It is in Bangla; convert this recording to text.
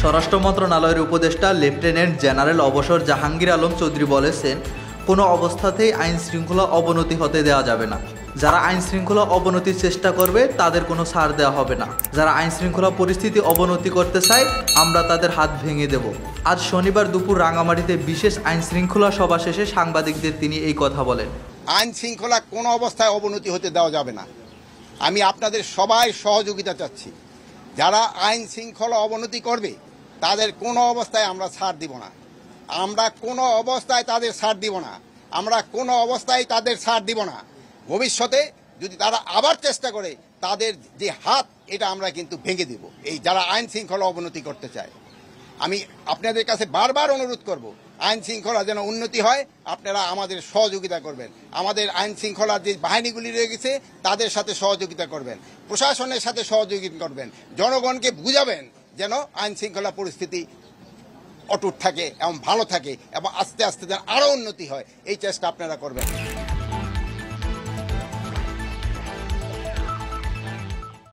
স্বরাষ্ট্র মন্ত্রণালয়ের উপদেষ্টা লেফটেন্যান্ট জেনারেল অবসর জাহাঙ্গীর আলম চৌধুরী বলেছেন, কোনো অবস্থাতেই আইন শৃঙ্খলা অবনতি হতে দেওয়া যাবে না। যারা আইন শৃঙ্খলা অবনতির চেষ্টা করবে তাদের কোনো ছাড় দেওয়া হবে না। যারা আইন শৃঙ্খলা পরিস্থিতি অবনতি করতে চায় আমরা তাদের হাত ভেঙে দেব। আজ শনিবার দুপুর রাঙামাটিতে বিশেষ আইন শৃঙ্খলা সভা শেষে সাংবাদিকদের তিনি এই কথা বলেন। আইন শৃঙ্খলা কোনো অবস্থায় অবনতি হতে দেওয়া যাবে না। আমি আপনাদের সবাই সহযোগিতা চাচ্ছি। যারা আইন শৃঙ্খলা অবনতি করবে তাদের কোনো অবস্থায় আমরা ছাড় দিব না। আমরা কোনো অবস্থায় তাদের ছাড় দিব না। আমরা কোনো অবস্থায় তাদের ছাড় দিব না। ভবিষ্যতে যদি তারা আবার চেষ্টা করে তাদের যে হাত এটা আমরা কিন্তু ভেঙে দিব। এই যারা আইন শৃঙ্খলা অবনতি করতে চায়, আমি আপনাদের কাছে বারবার অনুরোধ করব, আইন শৃঙ্খলা যেন উন্নতি হয়, আপনারা আমাদের সহযোগিতা করবেন। আমাদের আইন শৃঙ্খলার যে বাহিনীগুলি রয়ে গেছে তাদের সাথে সহযোগিতা করবেন, প্রশাসনের সাথে সহযোগিতা করবেন, জনগণকে বুঝাবেন যেন আইন শৃঙ্খলা পরিস্থিতি অটুট থাকে এবং ভালো থাকে এবং আস্তে আস্তে যেন আরও উন্নতি হয়, এই চেষ্টা আপনারা করবেন।